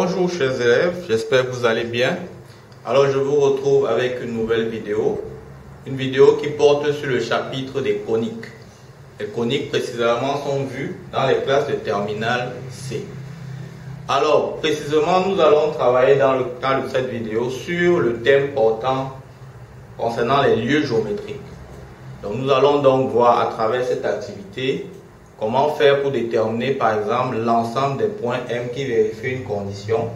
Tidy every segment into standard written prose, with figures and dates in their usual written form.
Bonjour chers élèves, j'espère que vous allez bien. Alors je vous retrouve avec une nouvelle vidéo. Une vidéo qui porte sur le chapitre des coniques. Les coniques précisément sont vues dans les classes de terminale C. Alors précisément nous allons travailler dans le cadre de cette vidéo sur le thème portant concernant les lieux géométriques. Donc nous allons donc voir à travers cette activité comment faire pour déterminer par exemple l'ensemble des points M qui vérifient une condition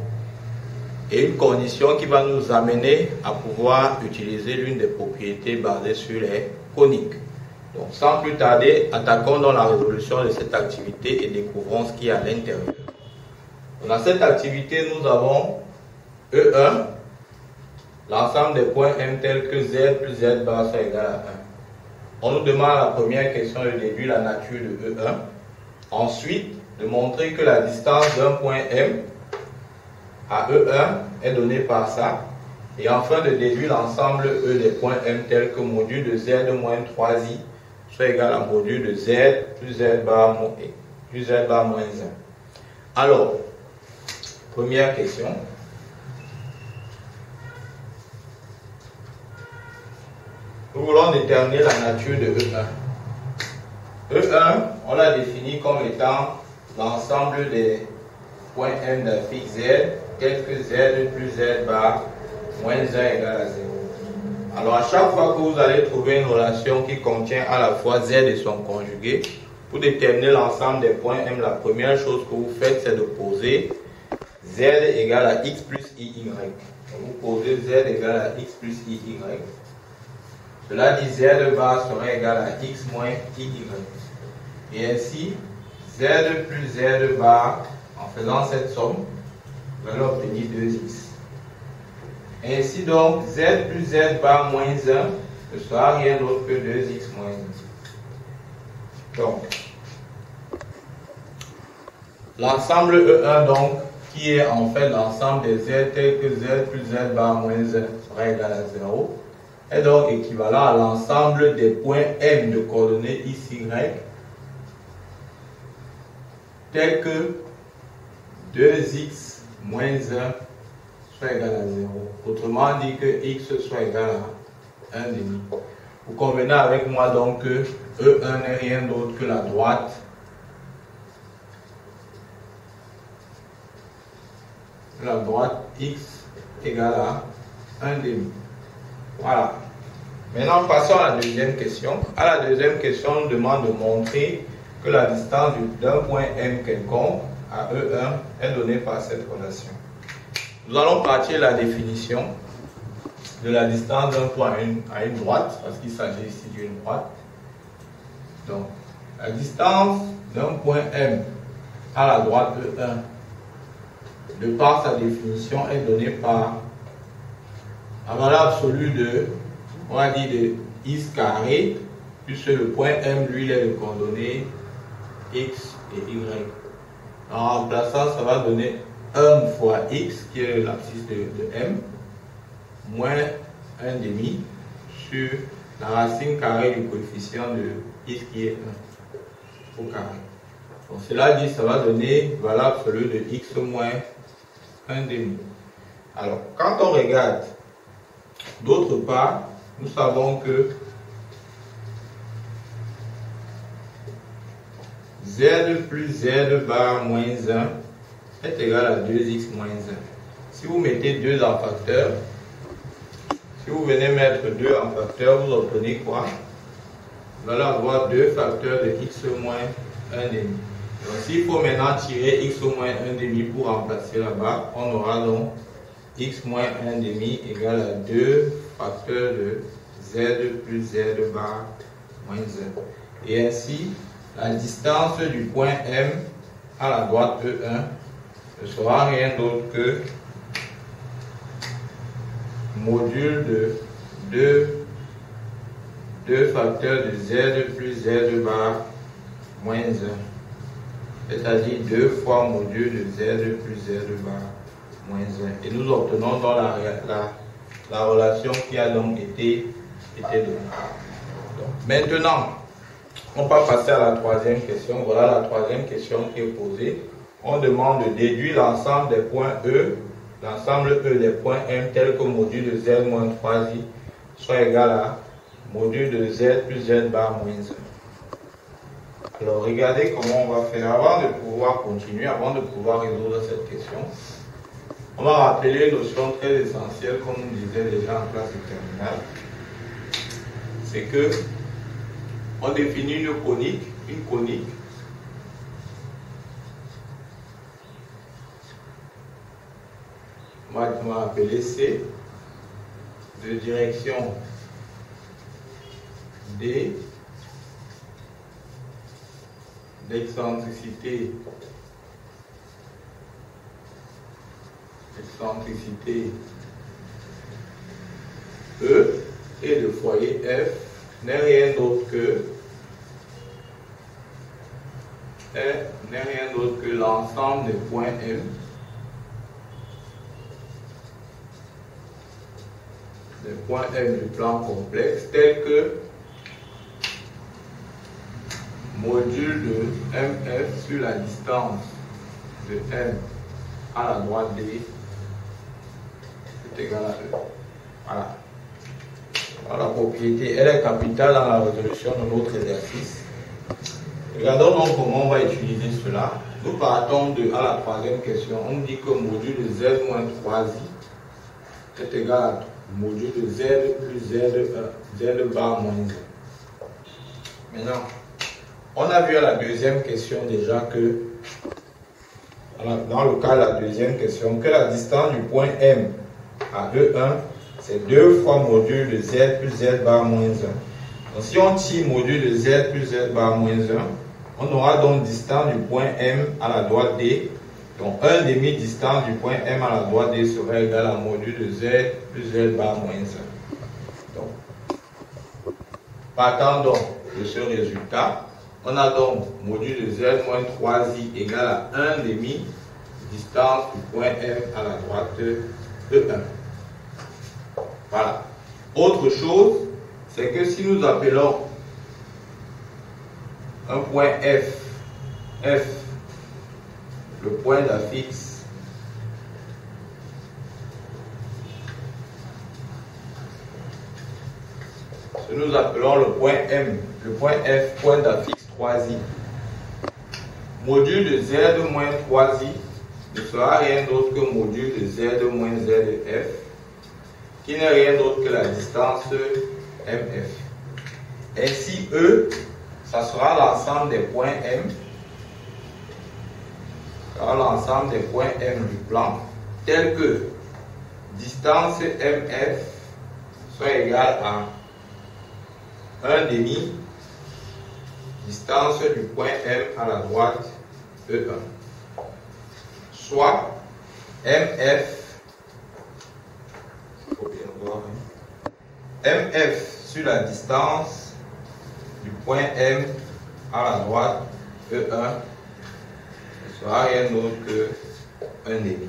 et une condition qui va nous amener à pouvoir utiliser l'une des propriétés basées sur les coniques. Donc sans plus tarder, attaquons dans la résolution de cette activité et découvrons ce qu'il y a à l'intérieur. Dans cette activité, nous avons E1, l'ensemble des points M tels que Z plus Z bar soit égal à 1. On nous demande la première question de déduire la nature de E1. Ensuite, de montrer que la distance d'un point M à E1 est donnée par ça. Et enfin, de déduire l'ensemble E des points M tels que module de Z moins 3i soit égal à module de Z plus Z bar moins 1. Alors, première question. Nous voulons déterminer la nature de E1. E1, on l'a défini comme étant l'ensemble des points M d'un fixe Z, tels que Z plus Z bar moins 1 égale à 0. Alors à chaque fois que vous allez trouver une relation qui contient à la fois Z et son conjugué, pour déterminer l'ensemble des points M, la première chose que vous faites, c'est de poser Z égale à X plus IY. Donc vous posez Z égale à X plus IY. Cela dit Z bar sera égal à X moins IY. Et ainsi, Z plus Z bar, en faisant cette somme, vous allez obtenir 2X. Ainsi donc, Z plus Z bar moins 1 ne sera rien d'autre que 2X moins 1. Donc, l'ensemble E1 donc, qui est en fait l'ensemble des Z tels que Z plus Z bar moins 1 sera égal à 0, est donc équivalent à l'ensemble des points M de coordonnées X, Y, tels que 2X moins 1 soit égal à 0. Autrement dit que X soit égal à 1 demi. Vous convenez avec moi donc que E1 n'est rien d'autre que la droite X égale à 1 demi. Voilà. Maintenant, passons à la deuxième question. À la deuxième question, on nous demande de montrer que la distance d'un point M quelconque à E1 est donnée par cette relation. Nous allons partir de la définition de la distance d'un point à une droite, parce qu'il s'agit ici d'une droite. Donc, la distance d'un point M à la droite E1, de par sa définition, est donnée par la valeur absolue de, on va dire, de X carré, puisque le point M, lui, il est de coordonnées X et Y. En remplaçant, ça va donner 1 fois X, qui est l'abscisse de M, moins 1 demi sur la racine carrée du coefficient de X qui est 1 au carré. Donc cela dit, ça va donner valeur absolue de X moins 1 demi. Alors, quand on regarde d'autre part, nous savons que Z plus Z bar moins 1 est égal à 2X moins 1. Si vous mettez 2 en facteur, si vous venez mettre 2 en facteur, vous obtenez quoi? Vous allez avoir 2 facteurs de X moins 1 demi. Donc s'il faut maintenant tirer X moins 1 demi pour remplacer là-bas, on aura donc X moins 1 demi égale à 2 facteurs de Z plus Z bar moins 1. Et ainsi, la distance du point M à la droite E1 ne sera rien d'autre que module de 2 facteurs de Z plus Z bar moins 1. C'est-à-dire 2 fois module de Z plus Z bar moins 1. Et nous obtenons dans la relation qui a donc été donnée. Donc, maintenant, on va passer à la troisième question. Voilà la troisième question qui est posée. on demande de déduire l'ensemble des points E, l'ensemble E des points M tel que module de Z moins 3i soit égal à module de Z plus Z bar moins 1. Alors regardez comment on va faire avant de pouvoir continuer, avant de pouvoir résoudre cette question. On va rappeler une notion très essentielle, comme on disait déjà en classe de terminale. C'est que on définit une conique. On va appeler C de direction D, d'excentricité E et de foyer F n'est rien d'autre que l'ensemble des points M du plan complexe tel que module de MF sur la distance de M à la droite D est égal à E. Voilà. Alors, la propriété, elle est capitale dans la résolution de notre exercice. Regardons donc comment on va utiliser cela. Nous partons à la troisième question. On dit que module de Z moins 3i est égal à module de Z plus Z bar moins 1. Maintenant, on a vu à la deuxième question déjà que, dans le cas de la deuxième question, que la distance du point M à E1, c'est 2 fois module de Z plus Z bar moins 1. Donc si on tire module de Z plus Z bar moins 1, on aura donc distance du point M à la droite D. Donc 1 demi distance du point M à la droite D serait égal à module de Z plus Z bar moins 1. Donc, partant donc de ce résultat, on a donc module de Z moins 3i égal à 1 demi distance du point M à la droite E1. Voilà. Autre chose, c'est que si nous appelons un point F, le point d'affixe, si nous appelons le point M, le point F, point d'affixe 3i, module de Z moins 3i ne sera rien d'autre que module de Z moins ZF, qui n'est rien d'autre que la distance MF. Ainsi, E, ça sera l'ensemble des points M, l'ensemble des points M du plan, tel que distance MF soit égale à 1 demi distance du point M à la droite E1. Soit MF sur la distance du point M à la droite E1 ne sera rien d'autre que 1 demi.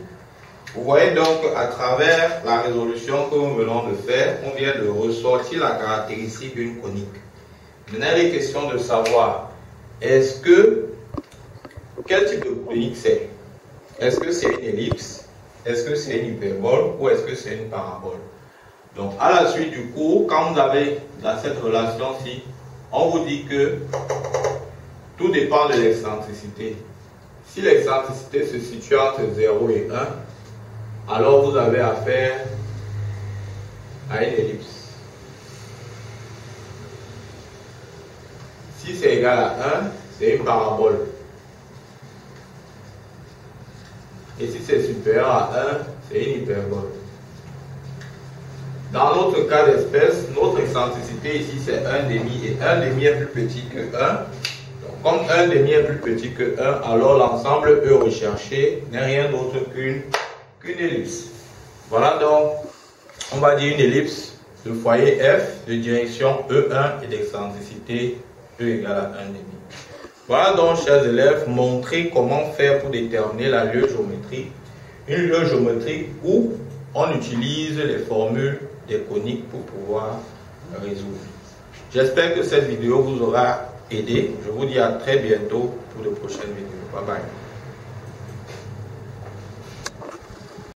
Vous voyez donc à travers la résolution que nous venons de faire, on vient de ressortir la caractéristique d'une conique. Maintenant, il est question de savoir quel type de conique c'est. Est-ce que c'est une ellipse? Est-ce que c'est une hyperbole? Ou est-ce que c'est une parabole? Donc, à la suite du cours, quand vous avez dans cette relation-ci, on vous dit que tout dépend de l'excentricité. Si l'excentricité se situe entre 0 et 1, alors vous avez affaire à une ellipse. Si c'est égal à 1, c'est une parabole. Et si c'est supérieur à 1, c'est une hyperbole. Dans notre cas d'espèce, notre excentricité ici c'est 1 demi et 1 demi est plus petit que 1. Donc, comme 1 demi est plus petit que 1, alors l'ensemble E recherché n'est rien d'autre qu'une ellipse. Voilà donc, on va dire une ellipse de foyer F de direction E1 et d'excentricité E égale à 1 demi. Voilà donc, chers élèves, montrer comment faire pour déterminer la lieue géométrique. Une lieue géométrique où on utilise les formules des coniques pour pouvoir résoudre. J'espère que cette vidéo vous aura aidé. Je vous dis à très bientôt pour de prochaines vidéos. Bye bye.